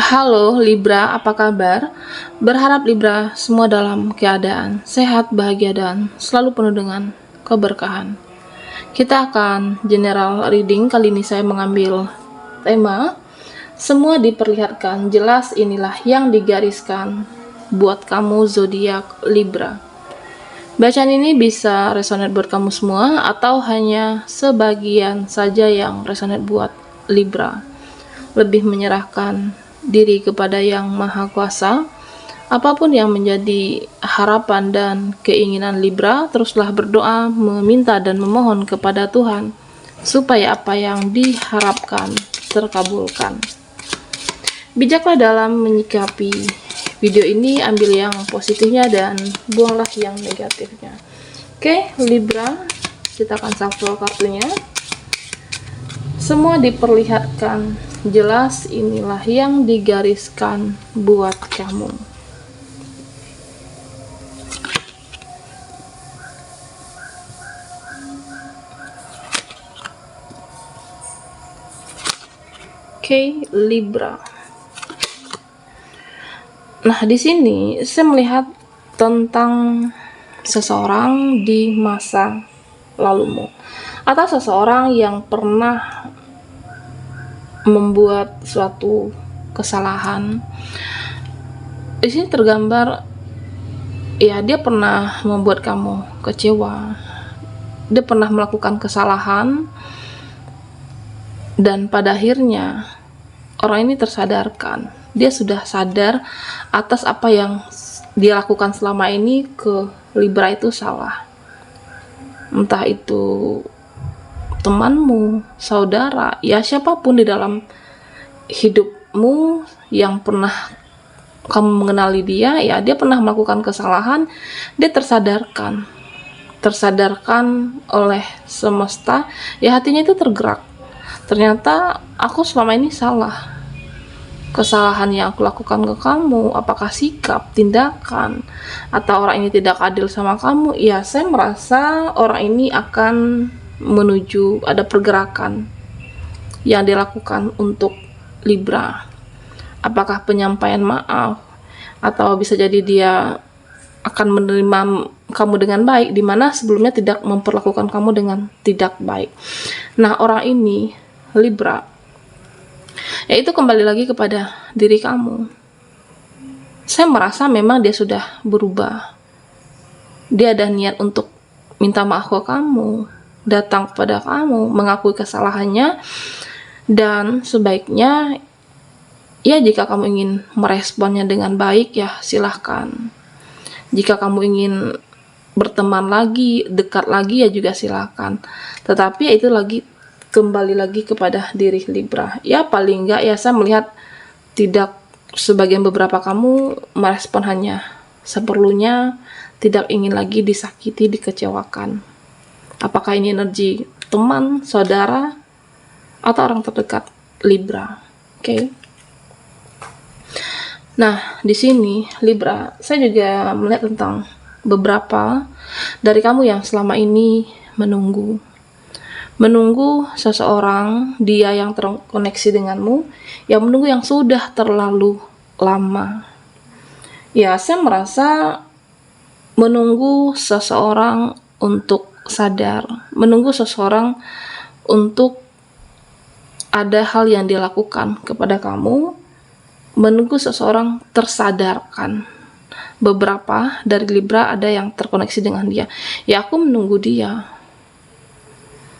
Halo Libra, apa kabar? Berharap Libra semua dalam keadaan sehat, bahagia, dan selalu penuh dengan keberkahan. Kita akan general reading. Kali ini saya mengambil tema semua diperlihatkan jelas, inilah yang digariskan buat kamu zodiak Libra. Bacaan ini bisa resonate buat kamu semua atau hanya sebagian saja yang resonate buat Libra. Lebih menyerahkan diri kepada Yang Maha Kuasa. Apapun yang menjadi harapan dan keinginan Libra, teruslah berdoa, meminta dan memohon kepada Tuhan supaya apa yang diharapkan terkabulkan. Bijaklah dalam menyikapi video ini, ambil yang positifnya dan buanglah yang negatifnya. Oke, Libra, kita akan shuffle kartunya. Semua diperlihatkan jelas, inilah yang digariskan buat kamu. Oke, Libra. Nah, di sini saya melihat tentang seseorang di masa lalumu atau seseorang yang pernah membuat suatu kesalahan. Di sini tergambar ya, dia pernah membuat kamu kecewa. Dia pernah melakukan kesalahan dan pada akhirnya orang ini tersadarkan. Dia sudah sadar atas apa yang dia lakukan selama ini ke Libra itu salah. Entah itu temanmu, saudara, ya siapapun di dalam hidupmu yang pernah kamu mengenali dia, ya dia pernah melakukan kesalahan, dia tersadarkan oleh semesta, ya hatinya itu tergerak. Ternyata aku selama ini salah. Kesalahan yang aku lakukan ke kamu, apakah sikap, tindakan, atau orang ini tidak adil sama kamu, ya saya merasa orang ini akan menuju ada pergerakan yang dilakukan untuk Libra. Apakah penyampaian maaf, atau bisa jadi dia akan menerima kamu dengan baik, dimana sebelumnya tidak memperlakukan kamu dengan tidak baik. Nah, orang ini Libra, yaitu kembali lagi kepada diri kamu. Saya merasa memang dia sudah berubah. Dia ada niat untuk minta maaf ke kamu, datang kepada kamu, mengakui kesalahannya, dan sebaiknya ya jika kamu ingin meresponnya dengan baik, ya silahkan. Jika kamu ingin berteman lagi, dekat lagi, ya juga silahkan. Tetapi ya itu lagi kembali lagi kepada diri Libra. Ya paling enggak ya saya melihat tidak sebagian beberapa kamu merespon hanya seperlunya, tidak ingin lagi disakiti, dikecewakan. Apakah ini energi teman, saudara, atau orang terdekat Libra? Oke. Nah, di sini Libra, saya juga melihat tentang beberapa dari kamu yang selama ini menunggu seseorang, dia yang terkoneksi denganmu, yang menunggu yang sudah terlalu lama. Ya, saya merasa menunggu seseorang untuk sadar, menunggu seseorang untuk ada hal yang dilakukan kepada kamu, menunggu seseorang tersadarkan. Beberapa dari Libra ada yang terkoneksi dengan dia. Ya, aku menunggu dia.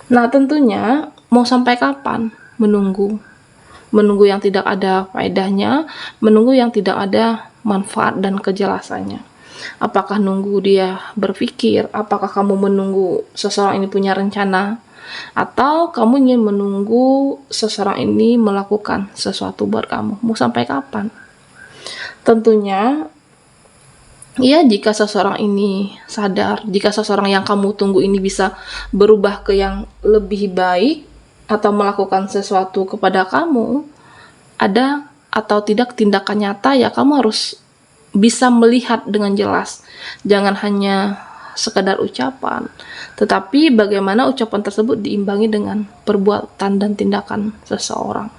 Nah, tentunya mau sampai kapan menunggu? Menunggu yang tidak ada faedahnya, menunggu yang tidak ada manfaat dan kejelasannya. Apakah nunggu dia berpikir? Apakah kamu menunggu seseorang ini punya rencana? Atau kamu ingin menunggu seseorang ini melakukan sesuatu buat kamu? Mau sampai kapan? Tentunya ya, jika seseorang ini sadar, jika seseorang yang kamu tunggu ini bisa berubah ke yang lebih baik atau melakukan sesuatu kepada kamu, ada atau tidak tindakan nyata, ya kamu harus bisa melihat dengan jelas. Jangan hanya sekadar ucapan, tetapi bagaimana ucapan tersebut diimbangi dengan perbuatan dan tindakan seseorang.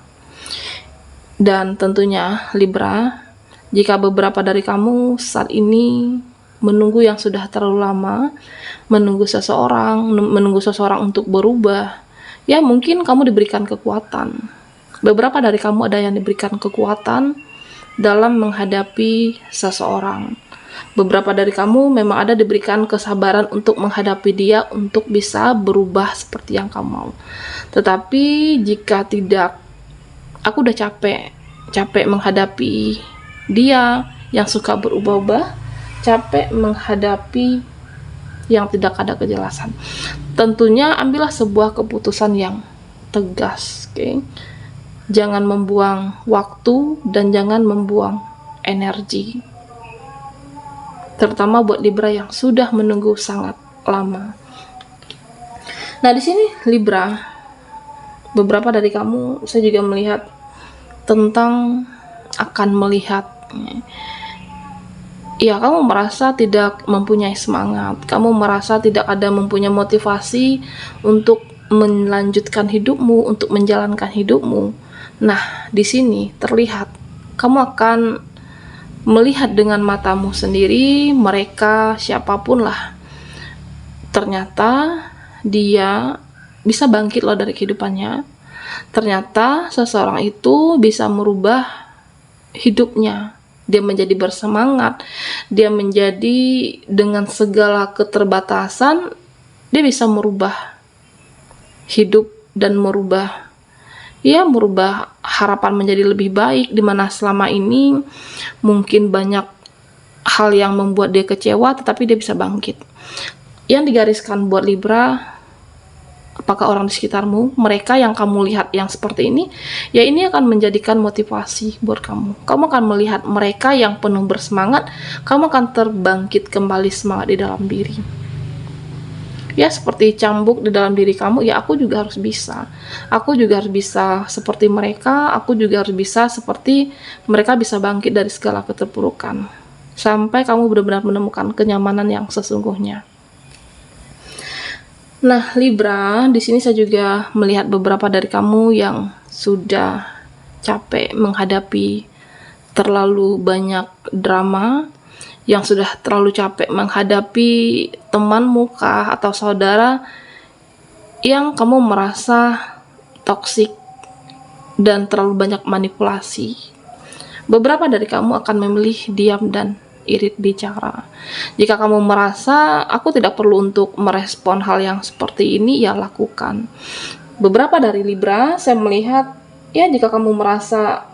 Dan tentunya Libra, jika beberapa dari kamu saat ini menunggu yang sudah terlalu lama, menunggu seseorang untuk berubah, ya mungkin kamu diberikan kekuatan. Beberapa dari kamu ada yang diberikan kekuatan dalam menghadapi seseorang. Beberapa dari kamu memang ada diberikan kesabaran untuk menghadapi dia, untuk bisa berubah seperti yang kamu mau. Tetapi jika tidak, aku udah capek menghadapi dia yang suka berubah-ubah, capek menghadapi yang tidak ada kejelasan. Tentunya ambillah sebuah keputusan yang tegas, oke? Jangan membuang waktu dan jangan membuang energi. Terutama buat Libra yang sudah menunggu sangat lama. Nah, di sini Libra, beberapa dari kamu saya juga melihat tentang akan melihat, ya kamu merasa tidak mempunyai semangat, kamu merasa tidak ada mempunyai motivasi untuk melanjutkan hidupmu, untuk menjalankan hidupmu. Nah, di sini terlihat kamu akan melihat dengan matamu sendiri mereka siapapun lah, ternyata dia bisa bangkit loh dari kehidupannya. Ternyata seseorang itu bisa merubah hidupnya. Dia menjadi bersemangat, dia menjadi dengan segala keterbatasan, dia bisa merubah hidup dan merubah harapan menjadi lebih baik, dimana selama ini mungkin banyak hal yang membuat dia kecewa, tetapi dia bisa bangkit. Yang digariskan buat Libra, apakah orang di sekitarmu, mereka yang kamu lihat yang seperti ini, ya ini akan menjadikan motivasi buat kamu. Kamu akan melihat mereka yang penuh bersemangat, kamu akan terbangkit kembali semangat di dalam diri. Ya seperti cambuk di dalam diri kamu, ya aku juga harus bisa. Aku juga harus bisa seperti mereka, aku juga harus bisa seperti mereka, bisa bangkit dari segala keterpurukan. Sampai kamu benar-benar menemukan kenyamanan yang sesungguhnya. Nah, Libra, di sini saya juga melihat beberapa dari kamu yang sudah capek menghadapi terlalu banyak drama, yang sudah terlalu capek menghadapi temanmu kah atau saudara yang kamu merasa toksik dan terlalu banyak manipulasi. Beberapa dari kamu akan memilih diam dan irit bicara. Jika kamu merasa aku tidak perlu untuk merespon hal yang seperti ini, ya lakukan. Beberapa dari Libra saya melihat, ya jika kamu merasa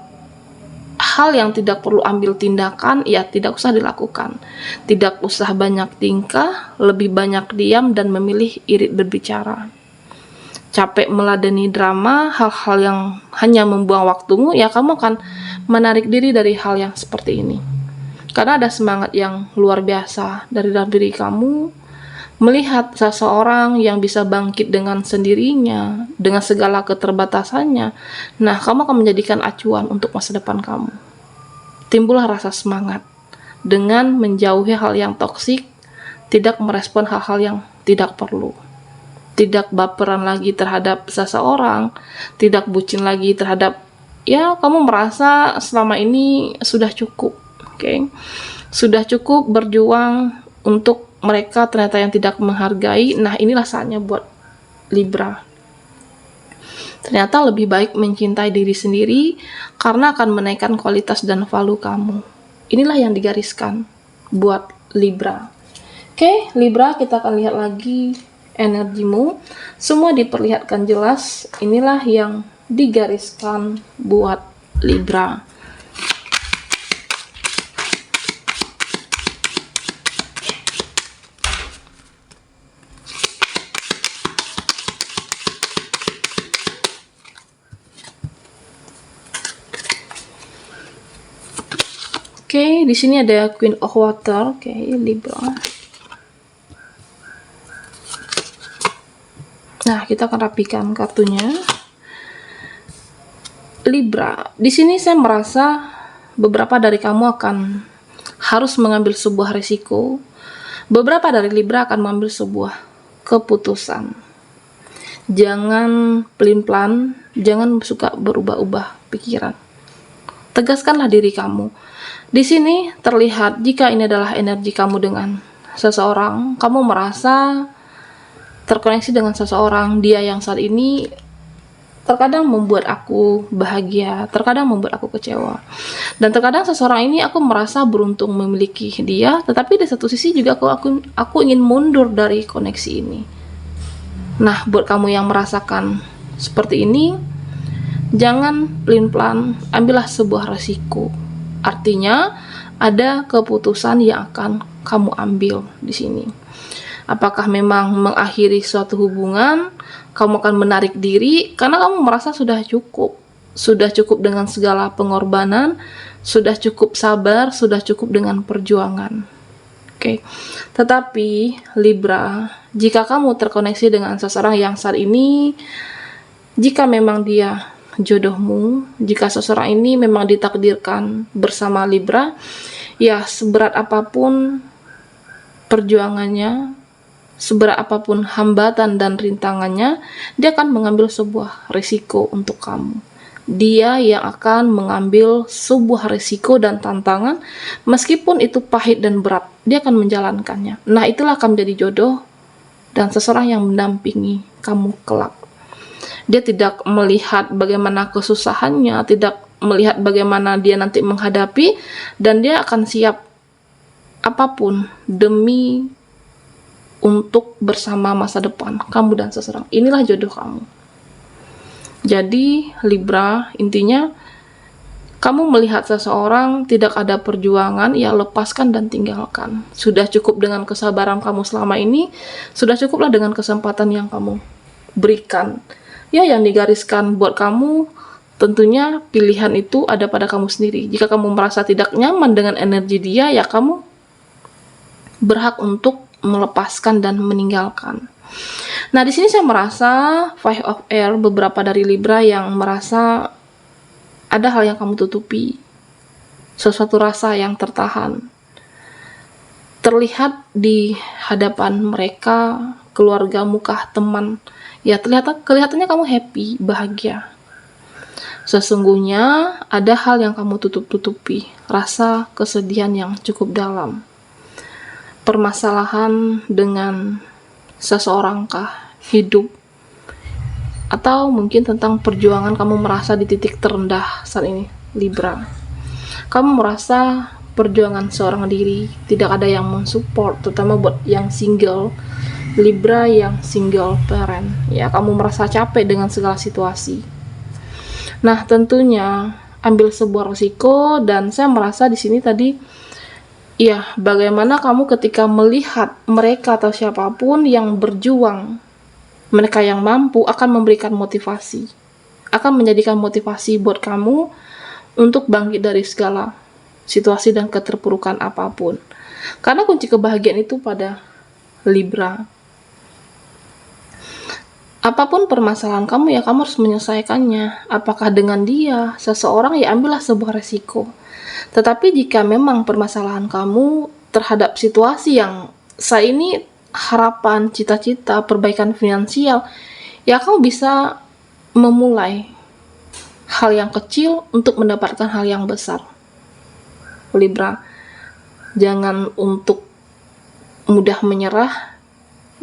hal yang tidak perlu ambil tindakan, ya tidak usah dilakukan. Tidak usah banyak tingkah, lebih banyak diam dan memilih irit berbicara. Capek meladeni drama, hal-hal yang hanya membuang waktumu, ya kamu akan menarik diri dari hal yang seperti ini. Karena ada semangat yang luar biasa dari dalam diri kamu, melihat seseorang yang bisa bangkit dengan sendirinya, dengan segala keterbatasannya. Nah, kamu akan menjadikan acuan untuk masa depan kamu. Timbullah rasa semangat dengan menjauhi hal yang toksik, tidak merespon hal-hal yang tidak perlu, tidak baperan lagi terhadap seseorang, tidak bucin lagi terhadap, ya kamu merasa selama ini sudah cukup, oke? Sudah cukup berjuang untuk mereka ternyata yang tidak menghargai. Nah, inilah saatnya buat Libra. Ternyata lebih baik mencintai diri sendiri karena akan menaikkan kualitas dan value kamu. Inilah yang digariskan buat Libra. Oke, Libra, kita akan lihat lagi energimu. Semua diperlihatkan jelas. Inilah yang digariskan buat Libra. Oke, di sini ada Queen of Water. Oke, Libra. Nah, kita akan rapikan kartunya. Libra, di sini saya merasa beberapa dari kamu akan harus mengambil sebuah risiko. Beberapa dari Libra akan mengambil sebuah keputusan. Jangan pelin-pelan, jangan suka berubah-ubah pikiran. Tegaskanlah diri kamu. Di sini terlihat jika ini adalah energi kamu dengan seseorang, kamu merasa terkoneksi dengan seseorang, dia yang saat ini terkadang membuat aku bahagia, terkadang membuat aku kecewa. Dan terkadang seseorang ini aku merasa beruntung memiliki dia, tetapi di satu sisi juga aku ingin mundur dari koneksi ini. Nah, buat kamu yang merasakan seperti ini, jangan pelin-pelan, ambillah sebuah resiko. Artinya, ada keputusan yang akan kamu ambil di sini. Apakah memang mengakhiri suatu hubungan, kamu akan menarik diri karena kamu merasa sudah cukup dengan segala pengorbanan, sudah cukup sabar, sudah cukup dengan perjuangan. Oke. Tetapi Libra, jika kamu terkoneksi dengan seseorang yang saat ini, jika memang dia jodohmu, jika seseorang ini memang ditakdirkan bersama Libra, ya seberat apapun perjuangannya, seberat apapun hambatan dan rintangannya, dia akan mengambil sebuah risiko untuk kamu. Dia yang akan mengambil sebuah risiko dan tantangan, meskipun itu pahit dan berat, dia akan menjalankannya. Nah, itulah akan menjadi jodoh dan seseorang yang mendampingi kamu kelak. Dia tidak melihat bagaimana kesusahannya, tidak melihat bagaimana dia nanti menghadapi, dan dia akan siap apapun demi untuk bersama masa depan kamu dan seseorang. Inilah jodoh kamu. Jadi Libra, intinya kamu melihat seseorang tidak ada perjuangan, ya lepaskan dan tinggalkan. Sudah cukup dengan kesabaran kamu selama ini, sudah cukuplah dengan kesempatan yang kamu berikan. Ya, yang digariskan buat kamu, tentunya pilihan itu ada pada kamu sendiri. Jika kamu merasa tidak nyaman dengan energi dia, ya kamu berhak untuk melepaskan dan meninggalkan. Nah, di sini saya merasa Five of Air, beberapa dari Libra yang merasa ada hal yang kamu tutupi, sesuatu rasa yang tertahan, terlihat di hadapan mereka, keluargamu kah, teman, ya kelihatannya kamu happy, bahagia. Sesungguhnya ada hal yang kamu tutup-tutupi, rasa kesedihan yang cukup dalam. Permasalahan dengan seseorangkah, hidup, atau mungkin tentang perjuangan kamu merasa di titik terendah saat ini, Libra. Kamu merasa perjuangan seorang diri tidak ada yang mensupport, terutama buat yang single, Libra yang single parent. Ya, kamu merasa capek dengan segala situasi. Nah, tentunya ambil sebuah risiko, dan saya merasa di sini tadi, ya, bagaimana kamu ketika melihat mereka atau siapapun yang berjuang, mereka yang mampu akan memberikan motivasi, akan menjadikan motivasi buat kamu untuk bangkit dari segala situasi dan keterpurukan apapun. Karena kunci kebahagiaan itu pada Libra. Apapun permasalahan kamu, ya kamu harus menyelesaikannya. Apakah dengan dia, seseorang, ya ambillah sebuah resiko. Tetapi jika memang permasalahan kamu terhadap situasi yang saat ini harapan, cita-cita, perbaikan finansial, ya kamu bisa memulai hal yang kecil untuk mendapatkan hal yang besar. Libra, jangan untuk mudah menyerah,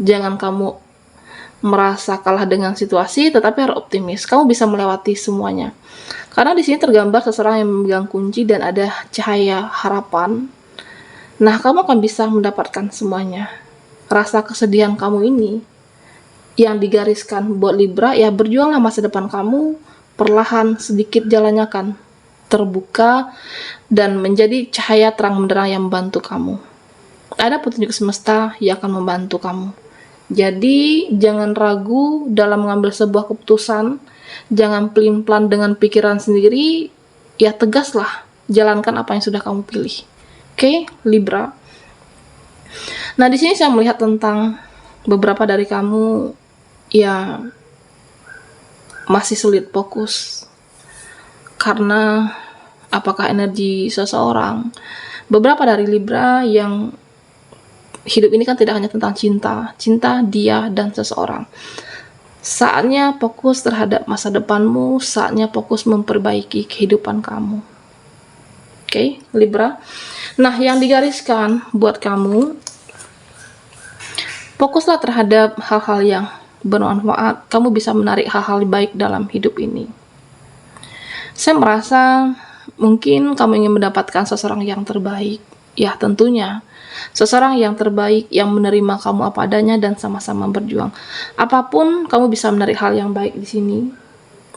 jangan kamu merasa kalah dengan situasi, tetapi harus optimis. Kamu bisa melewati semuanya. Karena di sini tergambar seseorang yang memegang kunci dan ada cahaya harapan. Nah, kamu akan bisa mendapatkan semuanya. Rasa kesedihan kamu ini yang digariskan buat Libra, ya berjuanglah masa depan kamu, perlahan sedikit jalannya akan terbuka dan menjadi cahaya terang benderang yang membantu kamu. Ada petunjuk semesta yang akan membantu kamu. Jadi, jangan ragu dalam mengambil sebuah keputusan, jangan pelin-pelan dengan pikiran sendiri, ya tegaslah, jalankan apa yang sudah kamu pilih. Oke, Libra. Nah, di sini saya melihat tentang beberapa dari kamu ya masih sulit fokus karena apakah energi seseorang. Beberapa dari Libra yang hidup ini kan tidak hanya tentang cinta dia dan seseorang. Saatnya fokus terhadap masa depanmu, saatnya fokus memperbaiki kehidupan kamu. Oke, Libra. Nah, yang digariskan buat kamu, fokuslah terhadap hal-hal yang bermanfaat. Kamu bisa menarik hal-hal baik dalam hidup ini. Saya merasa mungkin kamu ingin mendapatkan seseorang yang terbaik. Ya, tentunya. Seseorang yang terbaik yang menerima kamu apa adanya dan sama-sama berjuang. Apapun, kamu bisa menarik hal yang baik di sini.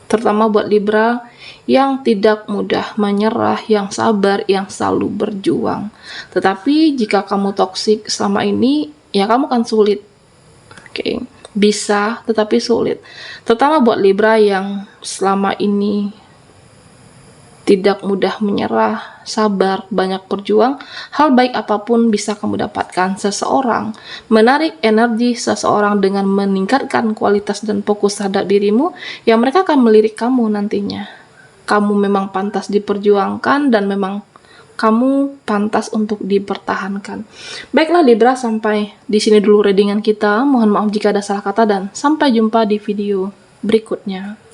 Terutama buat Libra yang tidak mudah menyerah, yang sabar, yang selalu berjuang. Tetapi jika kamu toksik selama ini, ya kamu akan sulit. Oke, bisa tetapi sulit. Terutama buat Libra yang selama ini tidak mudah menyerah, sabar, banyak berjuang, hal baik apapun bisa kamu dapatkan. Seseorang menarik energi seseorang dengan meningkatkan kualitas dan fokus terhadap dirimu, yang mereka akan melirik kamu nantinya. Kamu memang pantas diperjuangkan dan memang kamu pantas untuk dipertahankan. Baiklah Libra, sampai di sini dulu readingan kita. Mohon maaf jika ada salah kata dan sampai jumpa di video berikutnya.